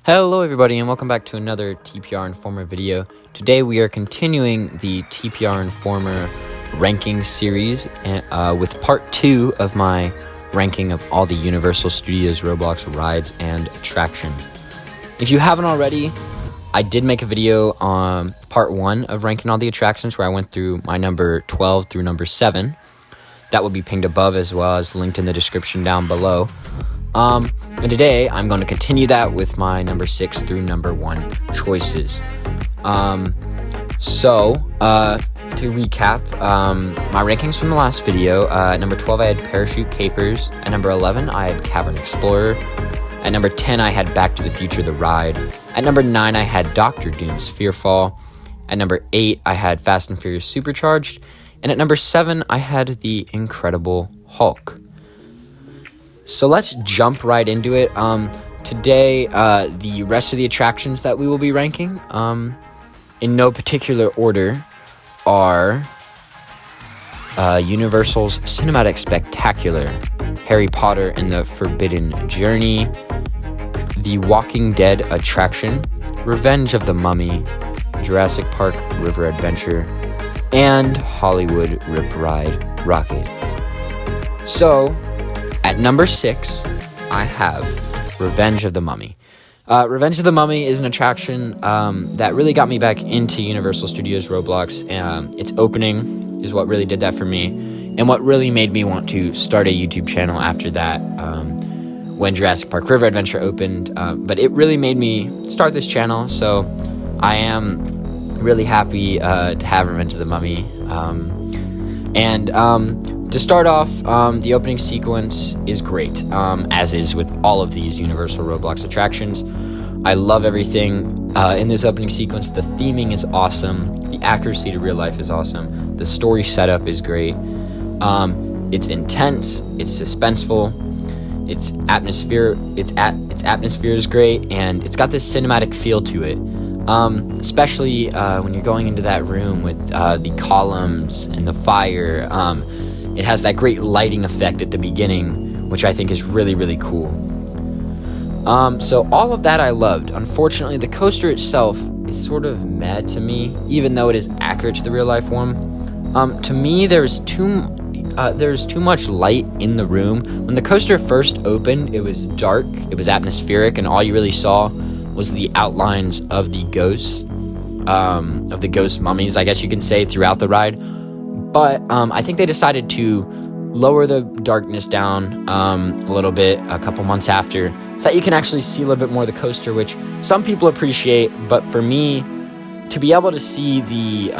Hello everybody and welcome back to another TPR Informer video. Today we are continuing the TPR Informer ranking series with part 2 of my ranking of all the Universal Studios Roblox rides and attractions. If you haven't already, I did make a video on part 1 of ranking all the attractions where I went through my number 12 through number 7. That will be pinged above as well as linked in the description down below. And today I'm going to continue that with my number 6 through number 1 choices. So to recap, my rankings from the last video, at number 12 I had Parachute Capers, at number 11 I had Cavern Explorer, at number 10 I had Back to the Future the Ride, at number 9 I had Dr. Doom's Fearfall, at number 8 I had Fast and Furious Supercharged, and at number 7 I had The Incredible Hulk. So let's jump right into it. Today, the rest of the attractions that we will be ranking, in no particular order, are Universal's Cinematic Spectacular, Harry Potter and the Forbidden Journey, The Walking Dead attraction, Revenge of the Mummy, Jurassic Park River Adventure, and Hollywood Rip Ride Rocket. So, at number 6, I have Revenge of the Mummy. Revenge of the Mummy is an attraction that really got me back into Universal Studios Roblox. Its opening is what really did that for me, and what really made me want to start a YouTube channel after that when Jurassic Park River Adventure opened. But it really made me start this channel, so I am really happy to have Revenge of the Mummy. To start off, the opening sequence is great, as is with all of these Universal Roblox attractions. I love everything in this opening sequence. The theming is awesome. The accuracy to real life is awesome. The story setup is great. It's intense. It's suspenseful. Its atmosphere is great, and it's got this cinematic feel to it. Especially when you're going into that room with the columns and the fire. It has that great lighting effect at the beginning, which I think is really, really cool. So all of that I loved. Unfortunately, the coaster itself is sort of mad to me, even though it is accurate to the real life one. To me, there's too much light in the room. When the coaster first opened, it was dark, it was atmospheric, and all you really saw was the outlines of the ghosts, of the ghost mummies, I guess you can say, throughout the ride. But I think they decided to lower the darkness down a little bit a couple months after, so that you can actually see a little bit more of the coaster, which some people appreciate. But for me, to be able to see the,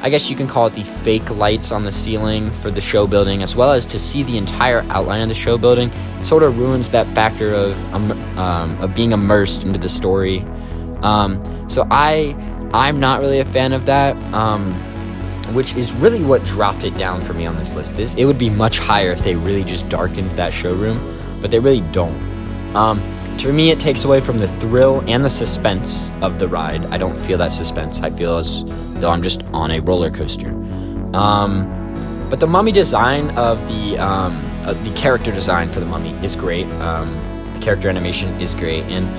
I guess you can call it the fake lights on the ceiling for the show building, as well as to see the entire outline of the show building, sort of ruins that factor of being immersed into the story. So I'm not really a fan of that. Which is really what dropped it down for me on this list. It would be much higher if they really just darkened that showroom, but they really don't. To me, it takes away from the thrill and the suspense of the ride. I don't feel that suspense. I feel as though I'm just on a roller coaster. But the mummy design of the character design for the mummy is great. The character animation is great, and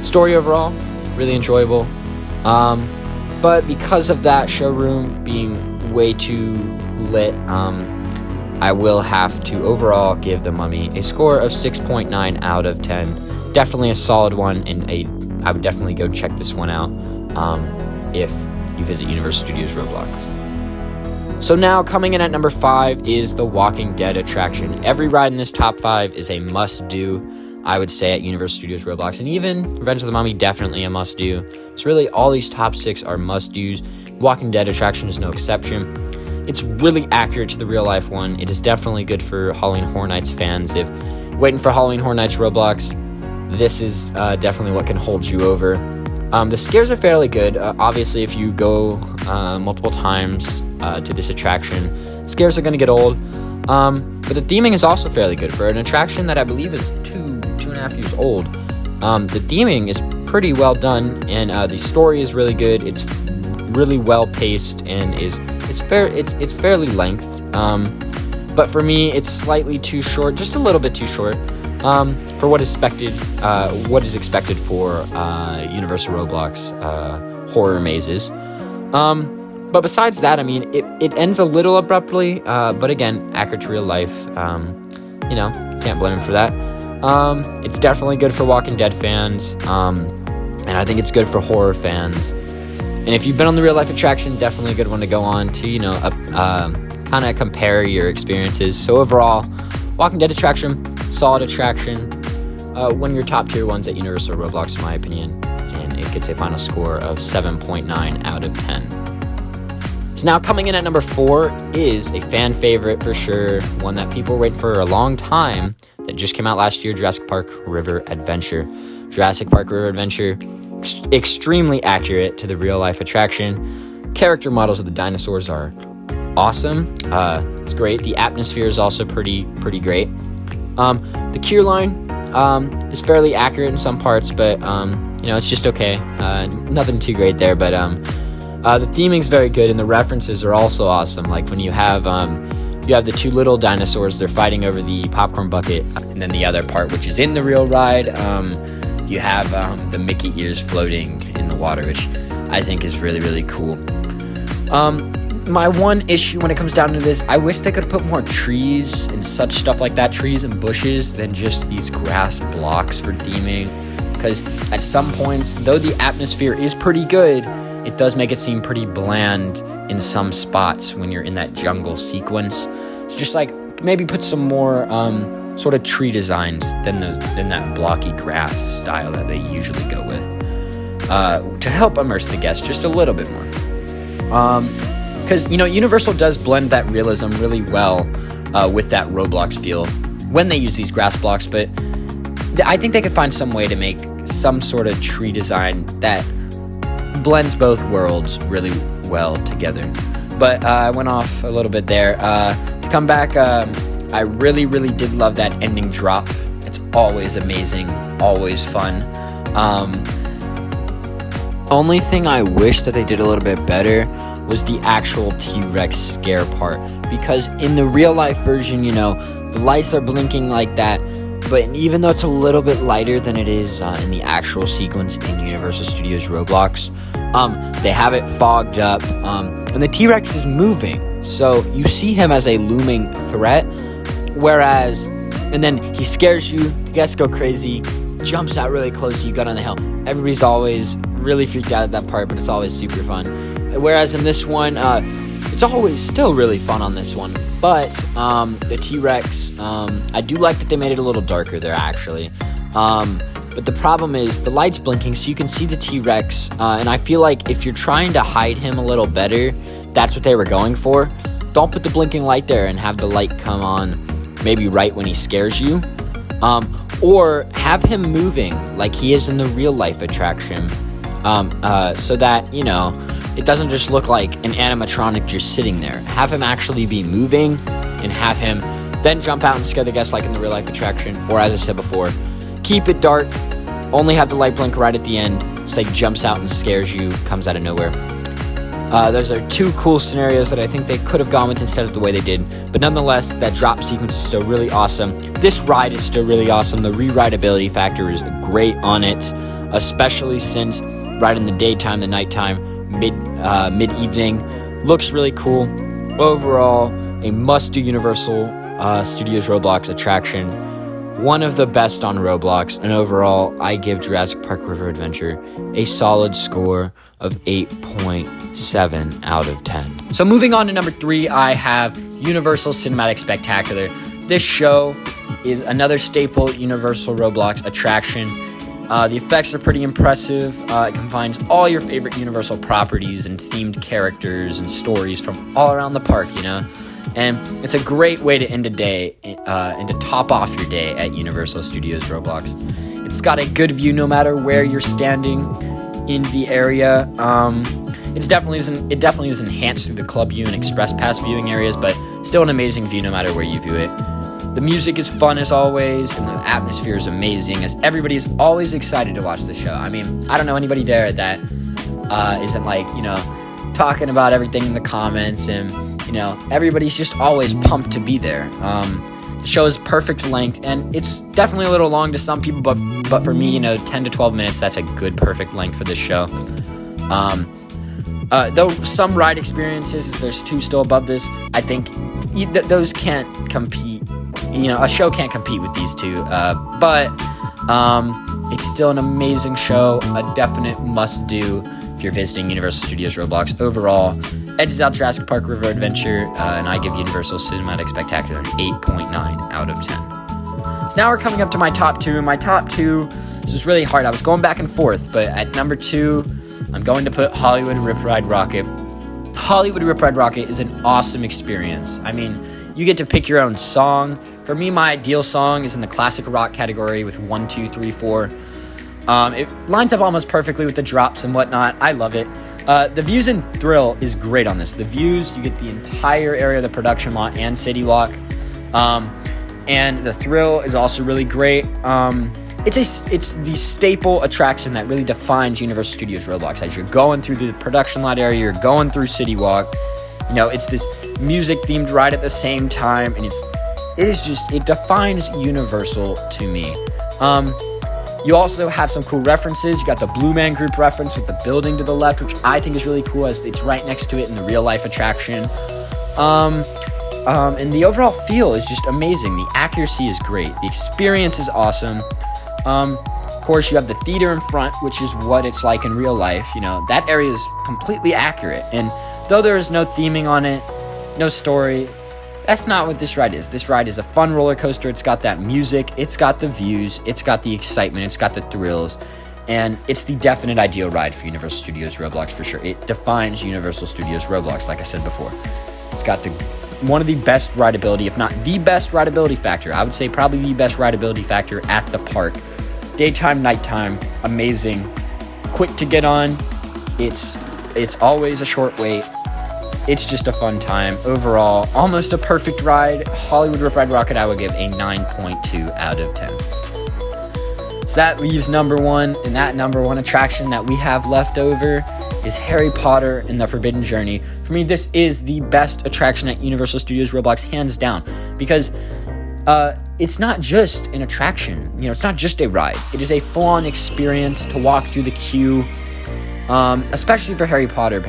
story overall, really enjoyable. But because of that showroom being way too lit, I will have to overall give the Mummy a score of 6.9 out of 10. Definitely a solid one, and I would definitely go check this one out if you visit Universal Studios Roblox. So now, coming in at number 5 is the Walking Dead attraction. Every ride in this top 5 is a must-do, I would say, at Universal Studios Roblox, and even Revenge of the Mummy, definitely a must-do. So really, all these top 6 are must-dos. Walking Dead attraction is no exception. It's really accurate to the real-life one. It is definitely good for Halloween Horror Nights fans. If waiting for Halloween Horror Nights Roblox, this is definitely what can hold you over. The scares are fairly good. Obviously, if you go multiple times to this attraction, scares are going to get old. But the theming is also fairly good for an attraction that I believe is 2.5 years old. The theming is pretty well done, and the story is really good. It's really well paced, and it's fairly length. But for me, it's slightly too short, just a little bit too short. for what is expected for Universal Roblox horror mazes. But besides that, I mean, it ends a little abruptly, but again, accurate to real life. Can't blame him for that. It's definitely good for Walking Dead fans, and I think it's good for horror fans. And if you've been on the real life attraction, definitely a good one to go on to, kind of compare your experiences. So overall, Walking Dead attraction, solid attraction, one of your top tier ones at Universal Roblox, in my opinion, and it gets a final score of 7.9 out of 10. So now coming in at number 4 is a fan favorite for sure, one that people wait for a long time, that just came out last year, Jurassic Park River Adventure. Jurassic Park River Adventure, extremely accurate to the real life attraction. Character models of the dinosaurs are awesome. It's great. The atmosphere is also pretty great. The queue line is fairly accurate in some parts, but it's just okay. Nothing too great there, but the theming's very good, and the references are also awesome. Like when you have the two little dinosaurs, they're fighting over the popcorn bucket, and then the other part, which is in the real ride, you have the Mickey ears floating in the water, which I think is really cool. My one issue when it comes down to this, I wish they could put more trees and such stuff like that, trees and bushes, than just these grass blocks for theming. Because at some points, though the atmosphere is pretty good, it does make it seem pretty bland in some spots when you're in that jungle sequence. So just like maybe put some more sort of tree designs than that blocky grass style that they usually go with, to help immerse the guests just a little bit more. Because, Universal does blend that realism really well with that Roblox feel when they use these grass blocks, but I think they could find some way to make some sort of tree design that blends both worlds really well together. But I went off a little bit there. To come back, I really did love that ending drop. It's always amazing, always fun. Only thing I wish that they did a little bit better was the actual T-Rex scare part, because in the real life version, the lights are blinking like that, but even though it's a little bit lighter than it is in the actual sequence in Universal Studios Roblox, they have it fogged up, and the T-Rex is moving, so you see him as a looming threat, and then he scares you, the guests go crazy, jumps out really close to you, got on the hill. Everybody's always really freaked out at that part, but it's always super fun. Whereas in this one, it's always still really fun on this one. But the T-Rex, I do like that they made it a little darker there, actually. But the problem is the light's blinking, so you can see the T-Rex. And I feel like if you're trying to hide him a little better, that's what they were going for. Don't put the blinking light there and have the light come on maybe right when he scares you. Or have him moving like he is in the real life attraction. So that, it doesn't just look like an animatronic just sitting there. Have him actually be moving, and have him then jump out and scare the guests like in the real life attraction. Or as I said before, keep it dark, only have the light blink right at the end, so he jumps out and scares you, comes out of nowhere. Those are two cool scenarios that I think they could have gone with instead of the way they did. But nonetheless, that drop sequence is still really awesome. This ride is still really awesome. The re-rideability factor is great on it, especially since right in the daytime, the nighttime, mid-evening. Looks really cool. Overall, a must-do Universal Studios Roblox attraction. One of the best on Roblox. And overall, I give Jurassic Park River Adventure a solid score of 8.7 out of 10. So moving on to number 3, I have Universal Cinematic Spectacular. This show is another staple Universal Roblox attraction. The effects are pretty impressive. It combines all your favorite Universal properties and themed characters and stories from all around the park, And it's a great way to end a day and to top off your day at Universal Studios Roblox. It's got a good view no matter where you're standing in the area. It definitely is enhanced through the club view and express pass viewing areas, but still an amazing view no matter where you view it. The music is fun as always, and the atmosphere is amazing, as everybody is always excited to watch the show. I mean, I don't know anybody there that isn't talking about everything in the comments, and everybody's just always pumped to be there. The show is perfect length, and it's definitely a little long to some people, but for me, 10 to 12 minutes, that's a good perfect length for this show. Though some ride experiences, there's 2 still above this, I think those can't compete. A show can't compete with these 2, but it's still an amazing show, a definite must-do if you're visiting Universal Studios Roblox. Overall, edges out Jurassic Park River Adventure, and I give Universal Cinematic Spectacular an 8.9 out of 10. So now we're coming up to my top 2, and my top 2, this was really hard. I was going back and forth, but at number 2, I'm going to put Hollywood Rip Ride Rocket. Hollywood Rip Ride Rocket is an awesome experience. I mean, you get to pick your own song. For me, my ideal song is in the classic rock category with 1, 2, 3, 4. It lines up almost perfectly with the drops and whatnot. I love it. The views and thrill is great on this. The views, you get the entire area of the production lot and city lock. And the thrill is also really great. It's the staple attraction that really defines Universal Studios Roblox. As you're going through the production lot area, you're going through City Walk. It's this music themed ride at the same time, and it defines Universal to me. You also have some cool references. You got the Blue Man Group reference with the building to the left, which I think is really cool as it's right next to it in the real life attraction. And the overall feel is just amazing. The accuracy is great. The experience is awesome. Of course, you have the theater in front, which is what it's like in real life. That area is completely accurate. And though there is no theming on it, no story, that's not what this ride is. This ride is a fun roller coaster. It's got that music. It's got the views. It's got the excitement. It's got the thrills. And it's the definite ideal ride for Universal Studios Roblox for sure. It defines Universal Studios Roblox, like I said before. It's got one of the best rideability, if not the best rideability factor. I would say probably the best rideability factor at the park. Daytime, nighttime, amazing. Quick to get on. It's always a short wait. It's just a fun time. Overall, almost a perfect ride. Hollywood Rip Ride Rocket, I would give a 9.2 out of 10. So that leaves number 1, and that number 1 attraction that we have left over is Harry Potter and the Forbidden Journey. For me, this is the best attraction at Universal Studios Roblox, hands down, because it's not just an attraction. It's not just a ride. It is a full-on experience to walk through the queue. Especially for Harry Potter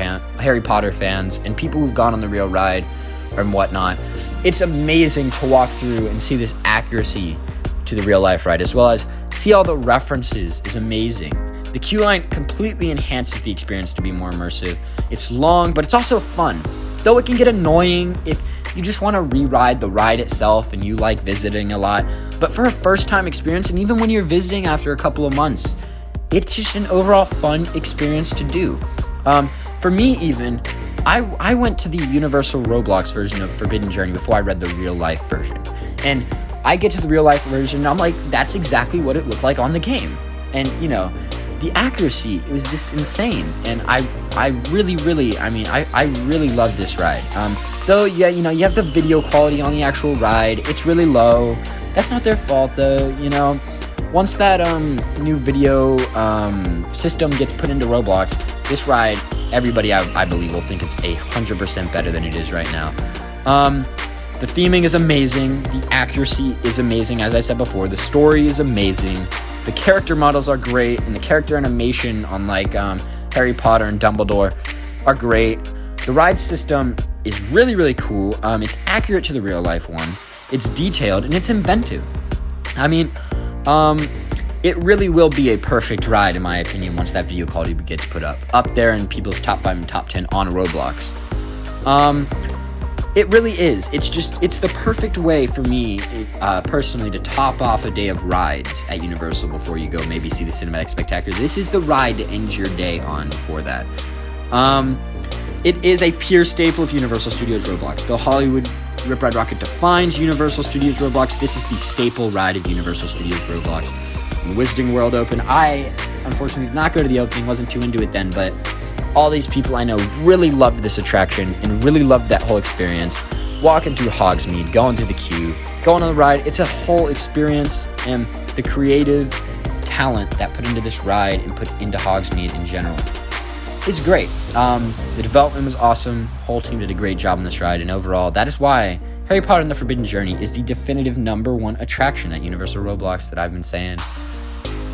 fans and people who've gone on the real ride and whatnot. It's amazing to walk through and see this accuracy to the real life ride, as well as see all the references is amazing. The queue line completely enhances the experience to be more immersive. It's long, but it's also fun. Though it can get annoying if you just want to re-ride the ride itself and you like visiting a lot. But for a first-time experience, and even when you're visiting after a couple of months, it's just an overall fun experience to do. For me, even, I went to the Universal Roblox version of Forbidden Journey before I read the real-life version. And I get to the real-life version, and I'm like, that's exactly what it looked like on the game. And, the accuracy, it was just insane. And I really love this ride. Though, yeah, you have the video quality on the actual ride. It's really low. That's not their fault, though, Once that new video system gets put into Roblox, this ride, everybody I believe will think it's 100% better than it is right now. The theming is amazing. The accuracy is amazing, as I said before. The story is amazing. The character models are great, and the character animation on Harry Potter and Dumbledore are great. The ride system is really, really cool. It's accurate to the real life one. It's detailed, and it's inventive. I mean, it really will be a perfect ride, in my opinion, once that video quality gets put up there in people's top 5 and top 10 on Roblox. It really is. It's the perfect way for me, personally, to top off a day of rides at Universal before you go maybe see the Cinematic Spectacular. This is the ride to end your day on before that. It is a pure staple of Universal Studios Roblox. Though Hollywood Rip Ride Rocket defines Universal Studios Roblox, this is the staple ride of Universal Studios Roblox. When Wizarding World opened, I unfortunately did not go to the opening, wasn't too into it then, but all these people I know really loved this attraction and really loved that whole experience. Walking through Hogsmeade, going through the queue, going on the ride, it's a whole experience, and the creative talent that put into this ride and put into Hogsmeade in general is great. The development was awesome. Whole team did a great job on this ride, and overall, that is why Harry Potter and the Forbidden Journey is the definitive #1 attraction at Universal Roblox that I've been saying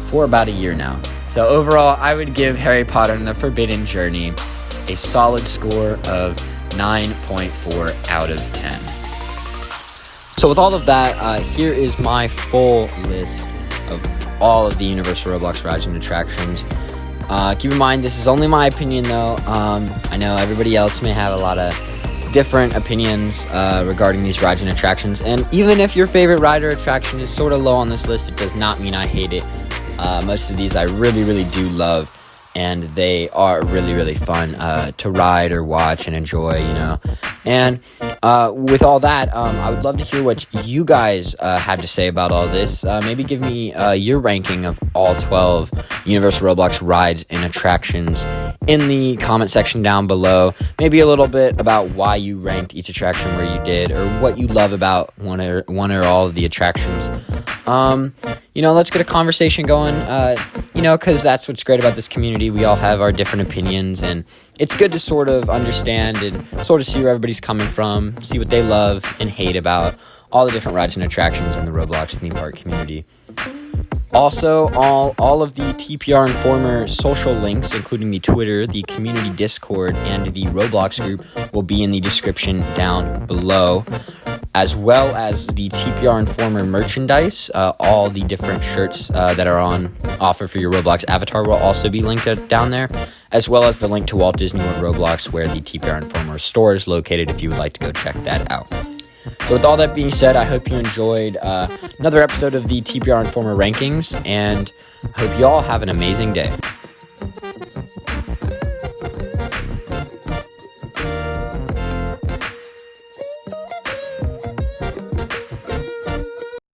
for about a year now. So overall, I would give Harry Potter and the Forbidden Journey a solid score of 9.4 out of 10. So with all of that, here is my full list of all of the Universal Roblox rides and attractions. Keep in mind, this is only my opinion though. I know everybody else may have a lot of different opinions regarding these rides and attractions, and even if your favorite ride or attraction is sort of low on this list, it does not mean I hate it. Most of these I really do love, and they are really fun to ride or watch and enjoy, and with all that, I would love to hear what you guys have to say about all this. Maybe give me your ranking of all 12 Universal Roblox rides and attractions in the comment section down below. Maybe a little bit about why you ranked each attraction where you did, or what you love about one or all of the attractions. Let's get a conversation going, because that's what's great about this community. We all have our different opinions, and it's good to sort of understand and sort of see where everybody's coming from, see what they love and hate about all the different rides and attractions in the Roblox theme park community. Also, all of the TPR Informer social links, including the Twitter, the community Discord, and the Roblox group, will be in the description down below, as well as the TPR Informer merchandise. All the different shirts that are on offer for your Roblox avatar will also be linked down there, as well as the link to Walt Disney World Roblox, where the TPR Informer store is located if you would like to go check that out. So with all that being said, I hope you enjoyed another episode of the TPR Informer rankings, and I hope you all have an amazing day.